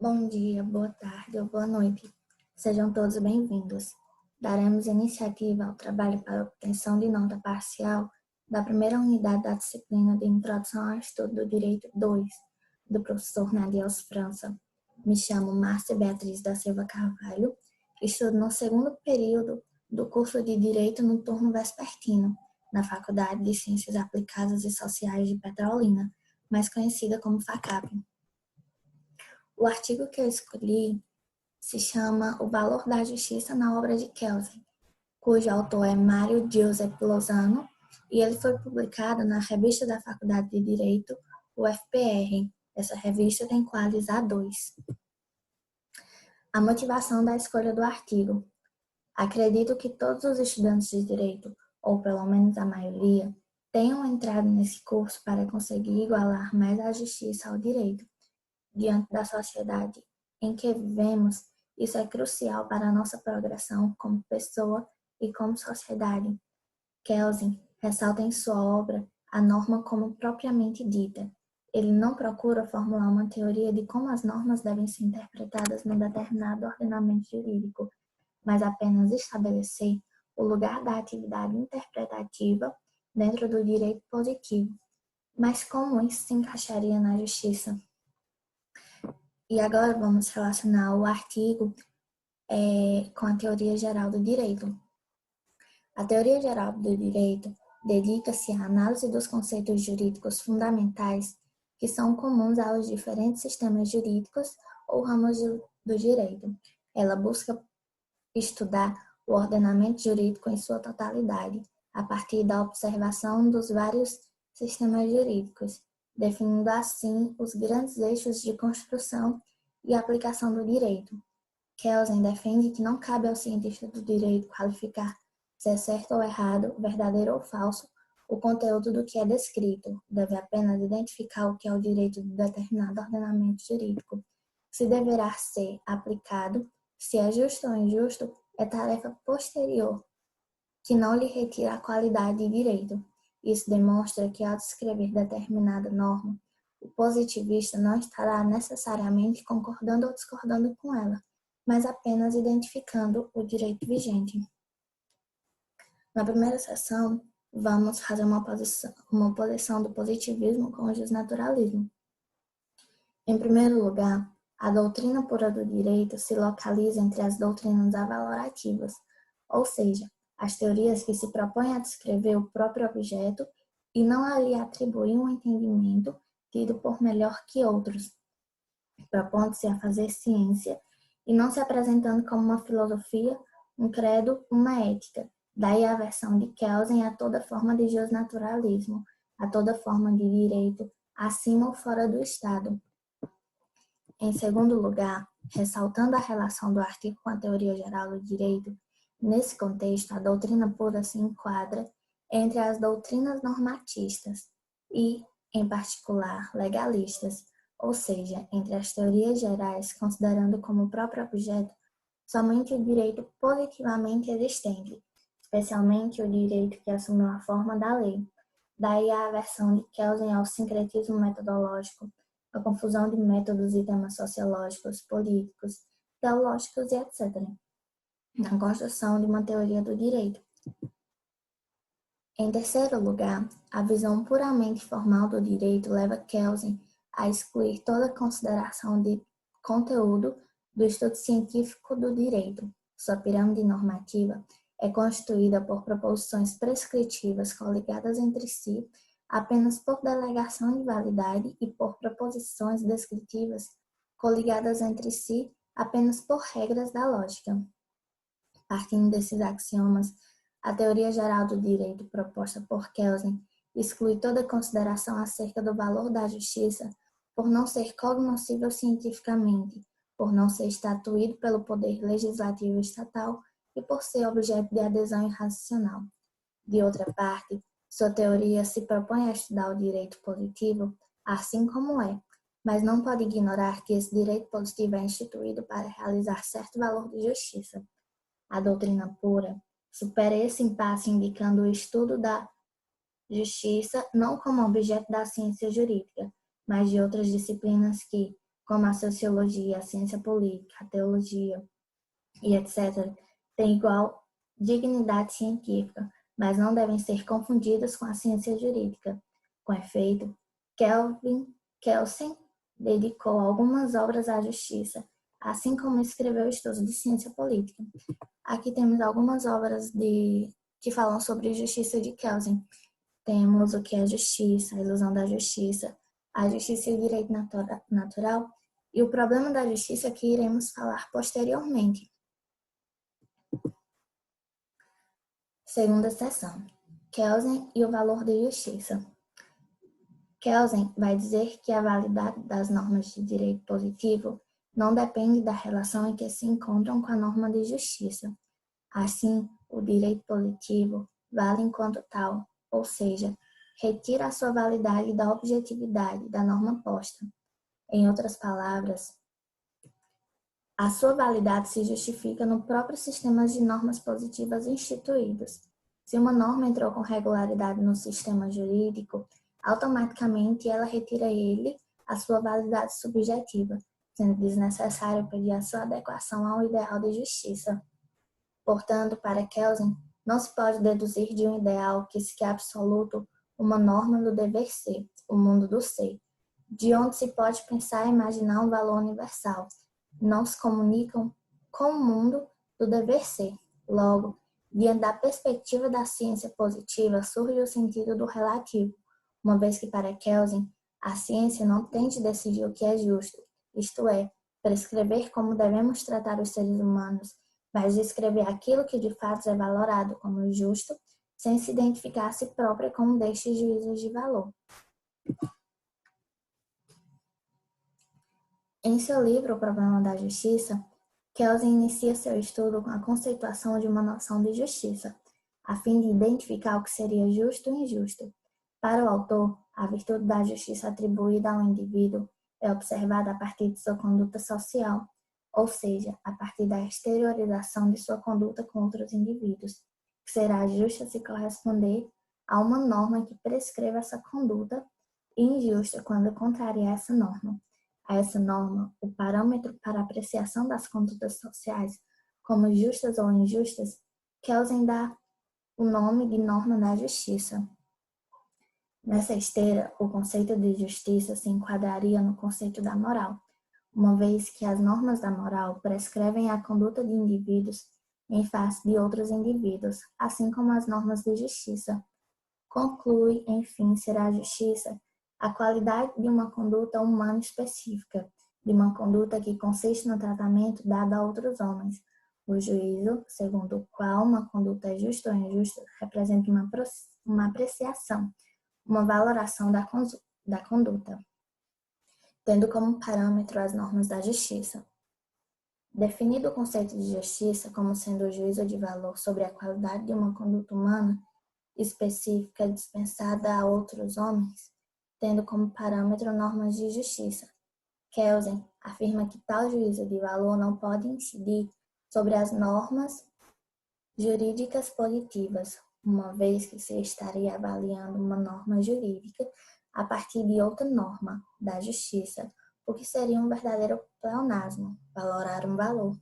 Bom dia, boa tarde ou boa noite. Sejam todos bem-vindos. Daremos iniciativa ao trabalho para obtenção de nota parcial da primeira unidade da disciplina de Introdução ao Estudo do Direito 2, do professor Nadiels França. Me chamo Márcia Beatriz da Silva Carvalho, estudo no segundo período do curso de Direito no turno vespertino, na Faculdade de Ciências Aplicadas e Sociais de Petrolina, mais conhecida como FACAP. O artigo que eu escolhi se chama O Valor da Justiça na Obra de Kelsen, cujo autor é Mário Giuseppe Lozano, e ele foi publicado na revista da Faculdade de Direito, UFPR. Essa revista tem quadros A2. A motivação da escolha do artigo. Acredito que todos os estudantes de Direito, ou pelo menos a maioria, tenham entrado nesse curso para conseguir igualar mais a justiça ao direito. Diante da sociedade em que vivemos, isso é crucial para a nossa progressão como pessoa e como sociedade. Kelsen ressalta em sua obra a norma como propriamente dita. Ele não procura formular uma teoria de como as normas devem ser interpretadas num determinado ordenamento jurídico, mas apenas estabelecer o lugar da atividade interpretativa dentro do direito positivo. Mas como isso se encaixaria na justiça? E agora vamos relacionar o artigo com a teoria geral do direito. A teoria geral do direito dedica-se à análise dos conceitos jurídicos fundamentais que são comuns aos diferentes sistemas jurídicos ou ramos do direito. Ela busca estudar o ordenamento jurídico em sua totalidade, a partir da observação dos vários sistemas jurídicos, definindo assim os grandes eixos de construção e aplicação do direito. Kelsen defende que não cabe ao cientista do direito qualificar se é certo ou errado, verdadeiro ou falso, o conteúdo do que é descrito. Deve apenas identificar o que é o direito de determinado ordenamento jurídico. Se deverá ser aplicado, se é justo ou injusto, é tarefa posterior, que não lhe retira a qualidade de direito. Isso demonstra que, ao descrever determinada norma, o positivista não estará necessariamente concordando ou discordando com ela, mas apenas identificando o direito vigente. Na primeira sessão, vamos fazer uma oposição do positivismo com o justnaturalismo. Em primeiro lugar, a doutrina pura do direito se localiza entre as doutrinas avalorativas, ou seja, as teorias que se propõem a descrever o próprio objeto e não a lhe atribuir um entendimento tido por melhor que outros, propondo-se a fazer ciência e não se apresentando como uma filosofia, um credo, uma ética. Daí a aversão de Kelsen a toda forma de justnaturalismo, a toda forma de direito, acima ou fora do Estado. Em segundo lugar, ressaltando a relação do artigo com a teoria geral do direito, nesse contexto, a doutrina pura se enquadra entre as doutrinas normatistas e, em particular, legalistas, ou seja, entre as teorias gerais, considerando como próprio objeto somente o direito positivamente existente, especialmente o direito que assumiu a forma da lei. Daí a aversão de Kelsen ao sincretismo metodológico, a confusão de métodos e temas sociológicos, políticos, teológicos e etc., na construção de uma teoria do direito. Em terceiro lugar, a visão puramente formal do direito leva Kelsen a excluir toda consideração de conteúdo do estudo científico do direito. Sua pirâmide normativa é constituída por proposições prescritivas coligadas entre si apenas por delegação de validade e por proposições descritivas coligadas entre si apenas por regras da lógica. Partindo desses axiomas, a teoria geral do direito proposta por Kelsen exclui toda consideração acerca do valor da justiça por não ser cognoscível cientificamente, por não ser estatuído pelo poder legislativo estatal e por ser objeto de adesão irracional. De outra parte, sua teoria se propõe a estudar o direito positivo, assim como é, mas não pode ignorar que esse direito positivo é instituído para realizar certo valor de justiça. A doutrina pura supera esse impasse indicando o estudo da justiça não como objeto da ciência jurídica, mas de outras disciplinas que, como a sociologia, a ciência política, a teologia e etc., têm igual dignidade científica, mas não devem ser confundidas com a ciência jurídica. Com efeito, Kelsen dedicou algumas obras à justiça, assim como escreveu estudos de ciência política. Aqui temos algumas obras que falam sobre justiça de Kelsen. Temos o que é justiça, a ilusão da justiça, a justiça e o direito natural, e o problema da justiça que iremos falar posteriormente. Segunda seção, Kelsen e o valor da justiça. Kelsen vai dizer que a validade das normas de direito positivo não depende da relação em que se encontram com a norma de justiça. Assim, o direito positivo vale enquanto tal, ou seja, retira a sua validade da objetividade da norma posta. Em outras palavras, a sua validade se justifica no próprio sistema de normas positivas instituídos. Se uma norma entrou com regularidade no sistema jurídico, automaticamente ela retira a sua validade subjetiva, sendo desnecessário pedir a sua adequação ao ideal de justiça. Portanto, para Kelsen, não se pode deduzir de um ideal que se quer absoluto uma norma do dever ser, o mundo do ser, de onde se pode pensar e imaginar um valor universal. Não se comunicam com o mundo do dever ser. Logo, diante da perspectiva da ciência positiva, surge o sentido do relativo, uma vez que para Kelsen, a ciência não tem de decidir o que é justo, isto é, prescrever como devemos tratar os seres humanos, mas descrever aquilo que de fato é valorado como justo, sem se identificar a si própria com um destes juízos de valor. Em seu livro O Problema da Justiça, Kelsen inicia seu estudo com a conceituação de uma noção de justiça, a fim de identificar o que seria justo e injusto. Para o autor, a virtude da justiça atribuída ao indivíduo é observada a partir de sua conduta social, ou seja, a partir da exteriorização de sua conduta com outros indivíduos, que será justa se corresponder a uma norma que prescreva essa conduta e injusta quando contraria essa norma. A essa norma, o parâmetro para apreciação das condutas sociais como justas ou injustas, Kelsen dá o nome de norma da justiça. Nessa esteira, o conceito de justiça se enquadraria no conceito da moral, uma vez que as normas da moral prescrevem a conduta de indivíduos em face de outros indivíduos, assim como as normas de justiça. Conclui, enfim, ser a justiça a qualidade de uma conduta humana específica, de uma conduta que consiste no tratamento dado a outros homens. O juízo, segundo o qual uma conduta é justa ou injusta, representa uma apreciação, uma valoração da conduta, tendo como parâmetro as normas da justiça. Definido o conceito de justiça como sendo o juízo de valor sobre a qualidade de uma conduta humana específica dispensada a outros homens, tendo como parâmetro normas de justiça, Kelsen afirma que tal juízo de valor não pode incidir sobre as normas jurídicas positivas, uma vez que se estaria avaliando uma norma jurídica a partir de outra norma da justiça, o que seria um verdadeiro pleonasmo, valorar um valor.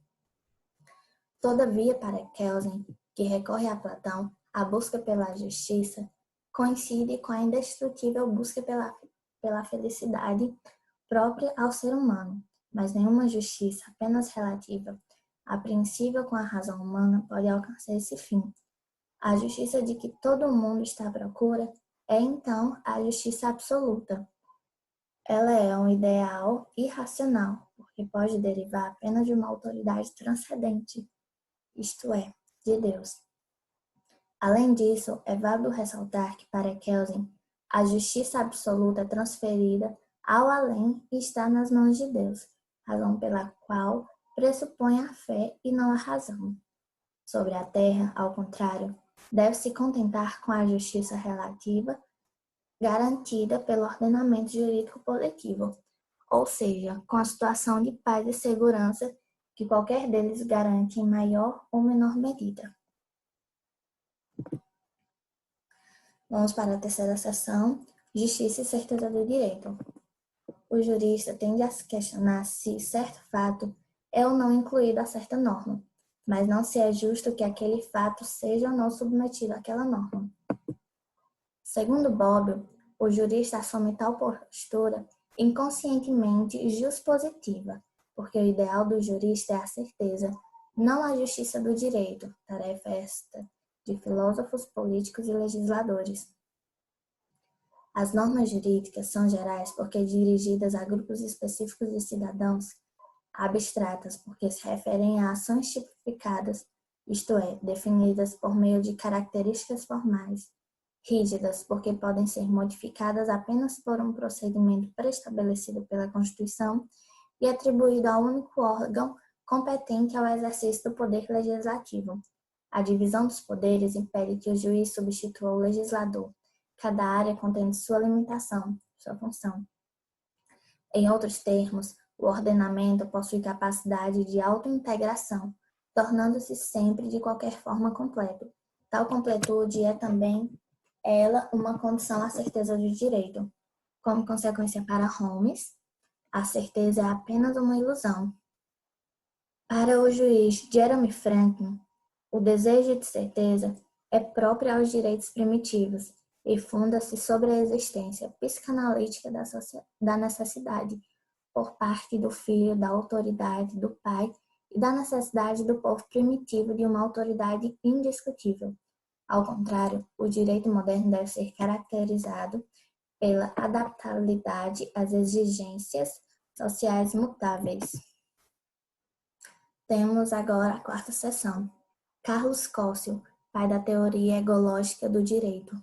Todavia, para Kelsen, que recorre a Platão, a busca pela justiça coincide com a indestrutível busca pela felicidade própria ao ser humano, mas nenhuma justiça apenas relativa, apreensível com a razão humana, pode alcançar esse fim. A justiça de que todo mundo está à procura é, então, a justiça absoluta. Ela é um ideal irracional, porque pode derivar apenas de uma autoridade transcendente, isto é, de Deus. Além disso, é válido ressaltar que, para Kelsen, a justiça absoluta é transferida ao além e está nas mãos de Deus, razão pela qual pressupõe a fé e não a razão. Sobre a terra, ao contrário, deve-se contentar com a justiça relativa garantida pelo ordenamento jurídico coletivo, ou seja, com a situação de paz e segurança que qualquer deles garante em maior ou menor medida. Vamos para a terceira seção, Justiça e Certeza do Direito. o jurista tende a se questionar se certo fato é ou não incluído a certa norma, mas não se é justo que aquele fato seja ou não submetido àquela norma. Segundo Bobbio, o jurista assume tal postura inconscientemente juspositiva, porque o ideal do jurista é a certeza, não a justiça do direito, tarefa esta de filósofos, políticos e legisladores. As normas jurídicas são gerais porque dirigidas a grupos específicos de cidadãos, abstratas porque se referem a ações tipificadas, isto é, definidas por meio de características formais, rígidas porque podem ser modificadas apenas por um procedimento pré-estabelecido pela Constituição e atribuído ao único órgão competente ao exercício do poder legislativo. A divisão dos poderes impede que o juiz substitua o legislador. Cada área contém sua limitação, sua função. Em outros termos, o ordenamento possui capacidade de autointegração, tornando-se sempre de qualquer forma completo. Tal completude é também ela uma condição à certeza do direito. Como consequência para Holmes, a certeza é apenas uma ilusão. Para o juiz Jeremy Franklin, o desejo de certeza é próprio aos direitos primitivos e funda-se sobre a existência psicanalítica da necessidade por parte do filho, da autoridade do pai e da necessidade do povo primitivo de uma autoridade indiscutível. Ao contrário, o direito moderno deve ser caracterizado pela adaptabilidade às exigências sociais mutáveis. Temos agora a quarta seção. Carlos Cossio, pai da teoria egológica do direito.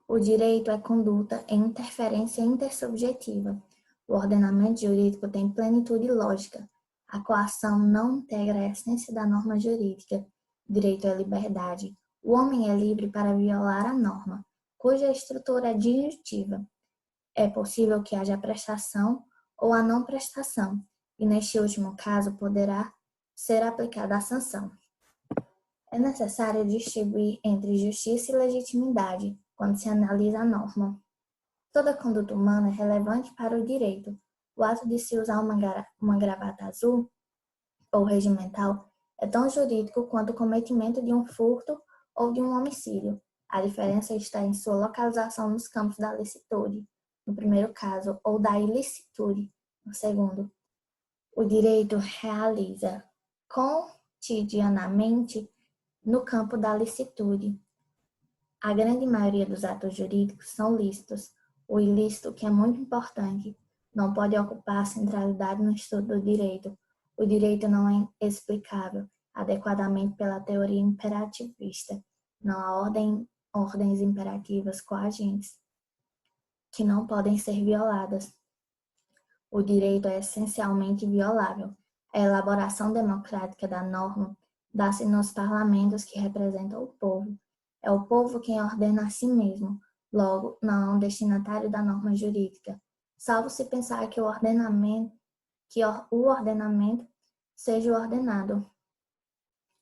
O direito é conduta em interferência intersubjetiva. O ordenamento jurídico tem plenitude lógica. A coação não integra a essência da norma jurídica. Direito é liberdade. O homem é livre para violar a norma, cuja estrutura é disjuntiva. É possível que haja prestação ou a não prestação, e neste último caso poderá ser aplicada a sanção. É necessário distinguir entre justiça e legitimidade quando se analisa a norma. Toda conduta humana é relevante para o direito. O ato de se usar uma gravata azul ou regimental é tão jurídico quanto o cometimento de um furto ou de um homicídio. A diferença está em sua localização nos campos da licitude, no primeiro caso, ou da ilicitude, no segundo. O direito realiza cotidianamente no campo da licitude. A grande maioria dos atos jurídicos são lícitos. O ilícito, que é muito importante, não pode ocupar a centralidade no estudo do direito. O direito não é explicável adequadamente pela teoria imperativista. Não há ordens imperativas coagentes que não podem ser violadas. O direito é essencialmente violável. A elaboração democrática da norma dá-se nos parlamentos que representam o povo. É o povo quem ordena a si mesmo, logo, não é um destinatário da norma jurídica, salvo se pensar que o ordenamento seja o ordenado.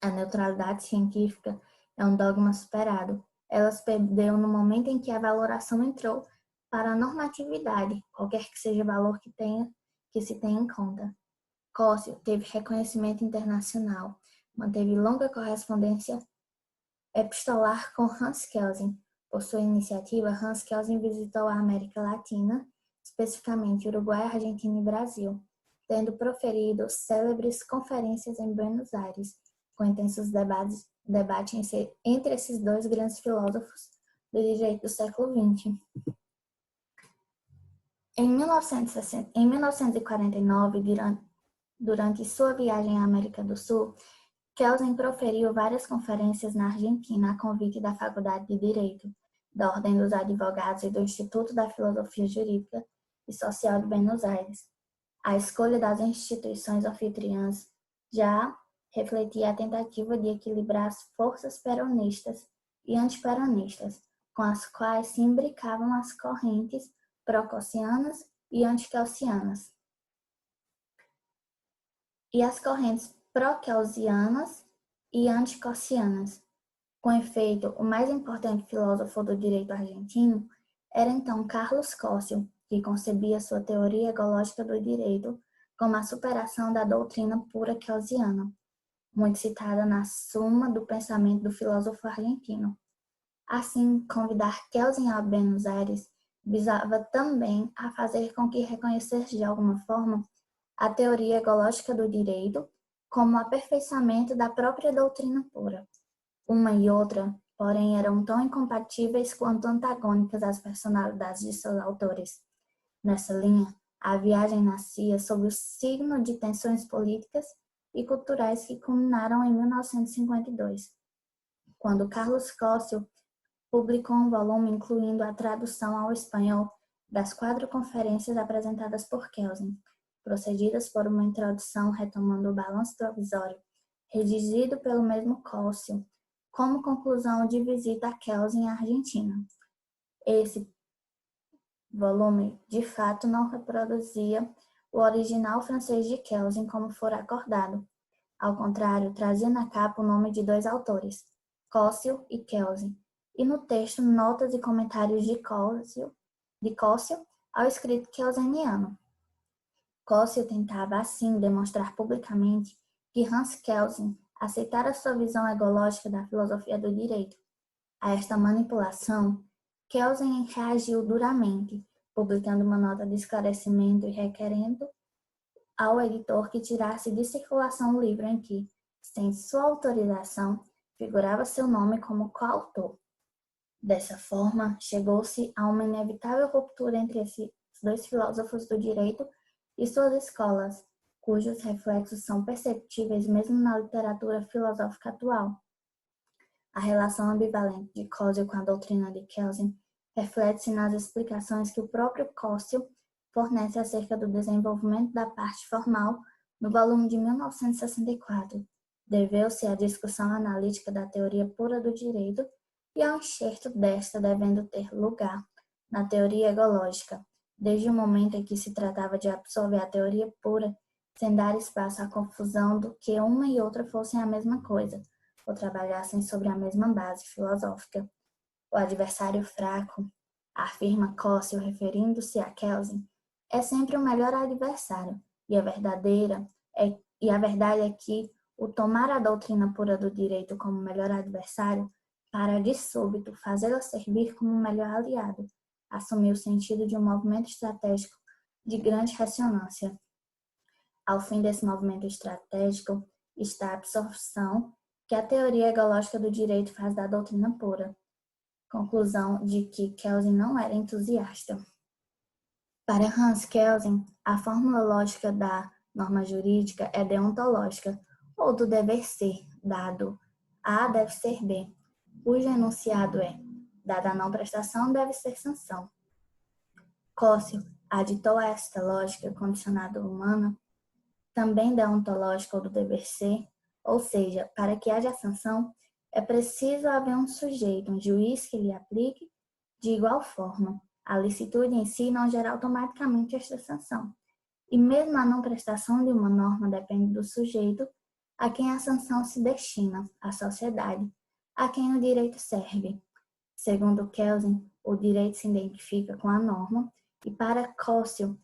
A neutralidade científica é um dogma superado. Ela se perdeu no momento em que a valoração entrou para a normatividade, qualquer que seja o valor que se tenha em conta. Cossio teve reconhecimento internacional, manteve longa correspondência epistolar com Hans Kelsen. Por sua iniciativa, Hans Kelsen visitou a América Latina, especificamente Uruguai, Argentina e Brasil, tendo proferido célebres conferências em Buenos Aires, com intensos debates entre esses dois grandes filósofos do direito do século XX. Em 1949, durante sua viagem à América do Sul, Kelsen proferiu várias conferências na Argentina a convite da Faculdade de Direito, da Ordem dos Advogados e do Instituto da Filosofia Jurídica e Social de Buenos Aires. A escolha das instituições anfitriãs já refletia a tentativa de equilibrar as forças peronistas e antiperonistas, com as quais se imbricavam as correntes pró-cossianas e anti-kelsianas, e as correntes pró-kelsianas e anti-cossianas. Com efeito, o mais importante filósofo do direito argentino Era então Carlos Cossio que concebia sua teoria egológica do direito como a superação da doutrina pura kelsiana, muito citada na Suma do Pensamento do filósofo argentino. Assim, convidar Kelsen a Buenos Aires visava também a fazer com que reconhecesse de alguma forma a teoria egológica do direito como aperfeiçoamento da própria doutrina pura. Uma e outra, porém, eram tão incompatíveis quanto antagônicas às personalidades de seus autores. Nessa linha, a viagem nascia sob o signo de tensões políticas e culturais que culminaram em 1952, quando Carlos Cossio publicou um volume incluindo a tradução ao espanhol das 4 conferências apresentadas por Kelsen, procedidas por uma introdução retomando o balanço provisório, redigido pelo mesmo Cossio, como conclusão de visita a Kelsen à Argentina. Esse volume, de fato, não reproduzia o original francês de Kelsen como fora acordado. Ao contrário, trazia na capa o nome de 2 autores, Cossio e Kelsen, e no texto notas e comentários de Cossio ao escrito kelseniano. Cossio tentava, assim, demonstrar publicamente que Hans Kelsen aceitara sua visão egológica da filosofia do direito. A esta manipulação, Kelsen reagiu duramente, publicando uma nota de esclarecimento e requerendo ao editor que tirasse de circulação o livro em que, sem sua autorização, figurava seu nome como coautor. Dessa forma, chegou-se a uma inevitável ruptura entre esses 2 filósofos do direito e suas escolas, cujos reflexos são perceptíveis mesmo na literatura filosófica atual. A relação ambivalente de Cossio com a doutrina de Kelsen reflete-se nas explicações que o próprio Cossio fornece acerca do desenvolvimento da parte formal no volume de 1964. Deveu-se à discussão analítica da teoria pura do direito e ao enxerto desta devendo ter lugar na teoria egológica, desde o momento em que se tratava de absorver a teoria pura, sem dar espaço à confusão do que uma e outra fossem a mesma coisa, ou trabalhassem sobre a mesma base filosófica. O adversário fraco, afirma Cossio referindo-se a Kelsen, é sempre o melhor adversário, e a verdade é que o tomar a doutrina pura do direito como melhor adversário para, de súbito, fazê-la servir como melhor aliado, assumir o sentido de um movimento estratégico de grande ressonância. Ao fim desse movimento estratégico está a absorção que a teoria egológica do direito faz da doutrina pura. Conclusão de que Kelsen não era entusiasta. Para Hans Kelsen, a fórmula lógica da norma jurídica é deontológica, ou do dever ser, dado A deve ser B, cujo enunciado é, dada a não prestação, deve ser sanção. Cossio aditou a esta lógica condicionada humana, também deontológica ou do dever ser, ou seja, para que haja sanção, é preciso haver um sujeito, um juiz que lhe aplique de igual forma. A licitude em si não gera automaticamente esta sanção. E mesmo a não prestação de uma norma depende do sujeito a quem a sanção se destina, a sociedade, a quem o direito serve. Segundo Kelsen, o direito se identifica com a norma e, para Cossio,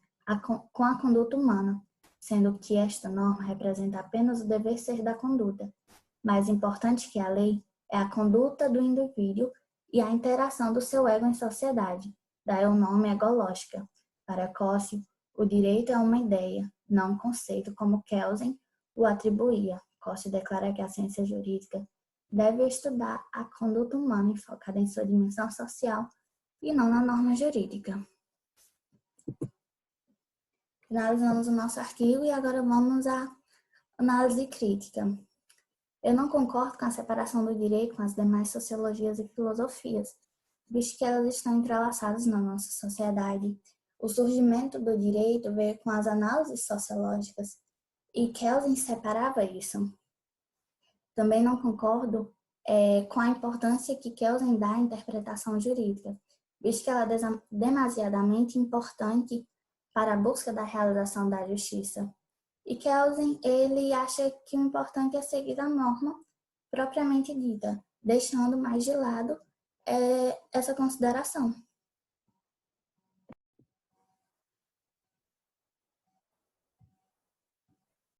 com a conduta humana, sendo que esta norma representa apenas o dever ser da conduta. Mais importante que a lei é a conduta do indivíduo e a interação do seu ego em sociedade. Daí o nome egológica. Para Cossio, o direito é uma ideia, não um conceito, como Kelsen o atribuía. Cossio declara que a ciência jurídica deve estudar a conduta humana enfocada em sua dimensão social e não na norma jurídica. Finalizamos o nosso artigo e agora vamos à análise crítica. Eu não concordo com a separação do direito com as demais sociologias e filosofias, visto que elas estão entrelaçadas na nossa sociedade. O surgimento do direito veio com as análises sociológicas e Kelsen separava isso. Também não concordo com a importância que Kelsen dá à interpretação jurídica, visto que ela é demasiadamente importante para a busca da realização da justiça. E Kelsen, ele acha que o importante é seguir a norma propriamente dita, deixando mais de lado essa consideração.